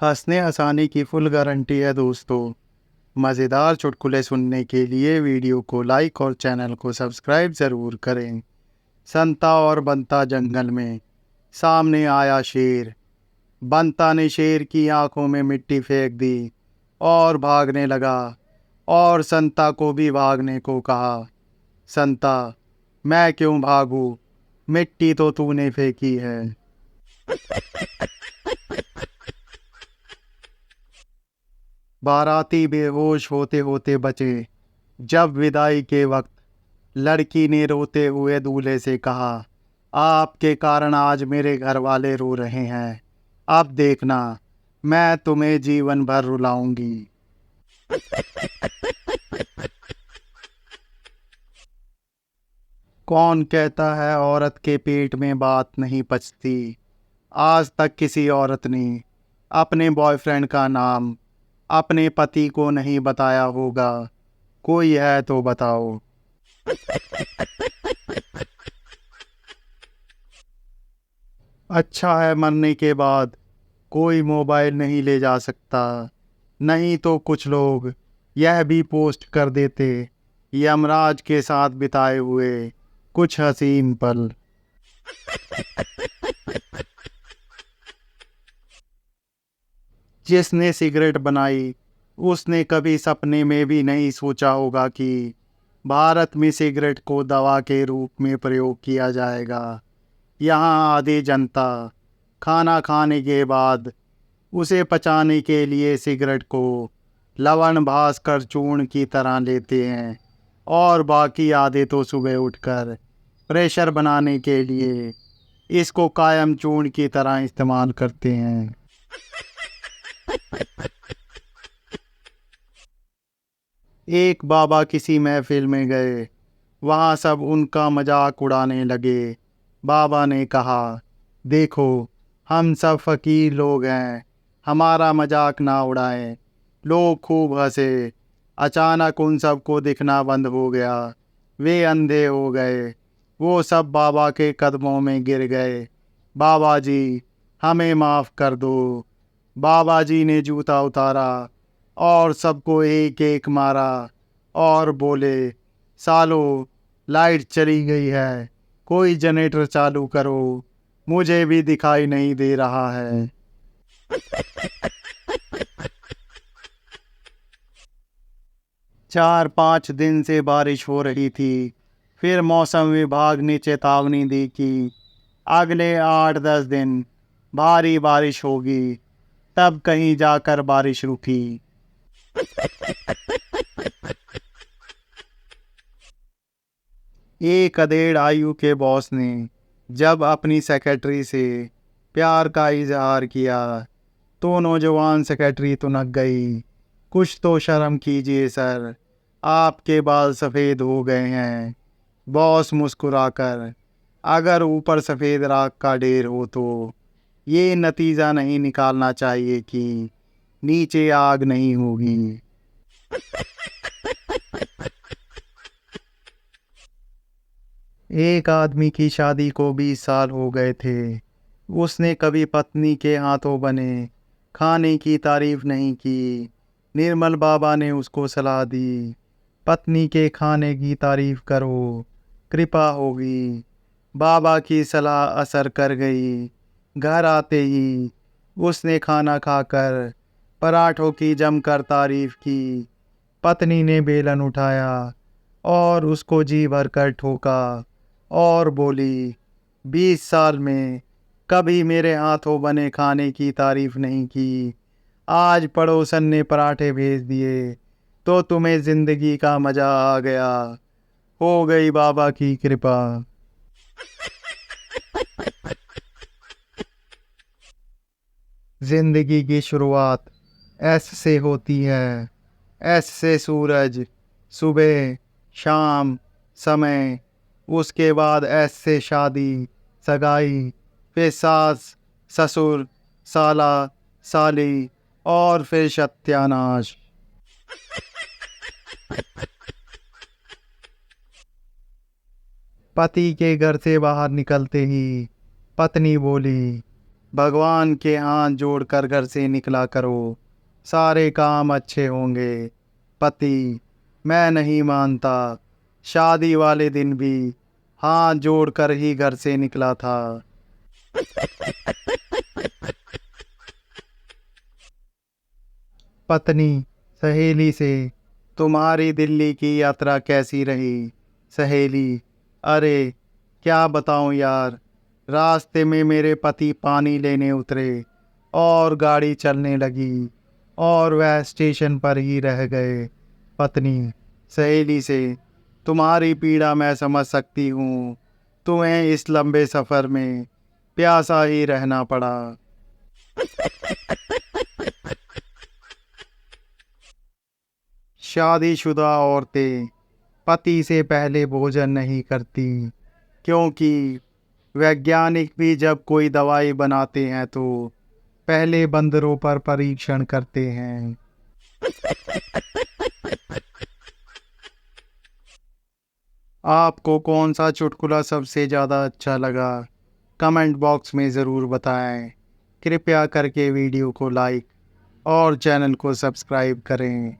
हंसने हंसाने की फुल गारंटी है दोस्तों। मज़ेदार चुटकुले सुनने के लिए वीडियो को लाइक और चैनल को सब्सक्राइब ज़रूर करें। संता और बंता जंगल में। सामने आया शेर। बंता ने शेर की आंखों में मिट्टी फेंक दी और भागने लगा और संता को भी भागने को कहा। संता, मैं क्यों भागूं? मिट्टी तो तूने फेंकी है। बाराती बेहोश होते होते बचे। जब विदाई के वक्त लड़की ने रोते हुए दूल्हे से कहा, आपके कारण आज मेरे घर वाले रो रहे हैं। अब देखना, मैं तुम्हें जीवन भर रुलाऊंगी। कौन कहता है औरत के पेट में बात नहीं पचती? आज तक किसी औरत ने अपने बॉयफ्रेंड का नाम अपने पति को नहीं बताया होगा। कोई है तो बताओ। अच्छा है मरने के बाद कोई मोबाइल नहीं ले जा सकता, नहीं तो कुछ लोग यह भी पोस्ट कर देते, यमराज के साथ बिताए हुए कुछ हसीन पल। जिसने सिगरेट बनाई उसने कभी सपने में भी नहीं सोचा होगा कि भारत में सिगरेट को दवा के रूप में प्रयोग किया जाएगा। यहाँ आधी जनता खाना खाने के बाद उसे पचाने के लिए सिगरेट को लवण भास कर चूर्ण की तरह लेते हैं और बाकी आधे तो सुबह उठकर प्रेशर बनाने के लिए इसको कायम चूर्ण की तरह इस्तेमाल करते हैं। एक बाबा किसी महफिल में गए। वहाँ सब उनका मजाक उड़ाने लगे। बाबा ने कहा, देखो, हम सब फकीर लोग हैं, हमारा मजाक ना उड़ाएं। लोग खूब हंसे। अचानक उन सबको दिखना बंद हो गया। वे अंधे हो गए। वो सब बाबा के कदमों में गिर गए। बाबा जी, हमें माफ़ कर दो। बाबा जी ने जूता उतारा और सबको एक एक मारा और बोले, सालो, लाइट चली गई है, कोई जनरेटर चालू करो, मुझे भी दिखाई नहीं दे रहा है। 4-5 दिन से बारिश हो रही थी। फिर मौसम विभाग ने चेतावनी दी कि अगले 8-10 दिन भारी बारिश होगी। तब कहीं जाकर बारिश रुकी। एक अधेड़ आयु के बॉस ने जब अपनी सेक्रेटरी से प्यार का इजहार किया तो नौजवान सेक्रेटरी तुनक गई। कुछ तो शर्म कीजिए सर, आपके बाल सफ़ेद हो गए हैं। बॉस मुस्कुराकर, अगर ऊपर सफ़ेद राख का ढेर हो तो ये नतीजा नहीं निकालना चाहिए कि नीचे आग नहीं होगी। एक आदमी की शादी को 20 साल हो गए थे। उसने कभी पत्नी के हाथों बने खाने की तारीफ नहीं की। निर्मल बाबा ने उसको सलाह दी, पत्नी के खाने की तारीफ करो, कृपा होगी। बाबा की सलाह असर कर गई। घर आते ही उसने खाना खाकर पराठों की जमकर तारीफ की। पत्नी ने बेलन उठाया और उसको जी भर कर ठोका और बोली, 20 साल में कभी मेरे हाथों बने खाने की तारीफ नहीं की। आज पड़ोसन ने पराठे भेज दिए तो तुम्हें जिंदगी का मजा आ गया। हो गई बाबा की कृपा। जिंदगी की शुरुआत एस से होती है। एस से सूरज, सुबह, शाम, समय। उसके बाद एस से शादी, सगाई, फिर सास, ससुर, साला, साली और फिर सत्यानाश। पति के घर से बाहर निकलते ही पत्नी बोली, भगवान के हाथ जोड़कर घर से निकला करो, सारे काम अच्छे होंगे। पति: मैं नहीं मानता, शादी वाले दिन भी हाथ जोड़कर ही घर से निकला था। पत्नी सहेली से: तुम्हारी दिल्ली की यात्रा कैसी रही? सहेली: अरे क्या बताऊं यार, रास्ते में मेरे पति पानी लेने उतरे और गाड़ी चलने लगी और वह स्टेशन पर ही रह गए। पत्नी सहेली से: तुम्हारी पीड़ा मैं समझ सकती हूँ, तुम्हें इस लंबे सफ़र में प्यासा ही रहना पड़ा। शादीशुदा औरतें पति से पहले भोजन नहीं करती, क्योंकि वैज्ञानिक भी जब कोई दवाई बनाते हैं तो पहले बंदरों पर परीक्षण करते हैं। आपको कौन सा चुटकुला सबसे ज़्यादा अच्छा लगा? कमेंट बॉक्स में ज़रूर बताएं। कृपया करके वीडियो को लाइक और चैनल को सब्सक्राइब करें।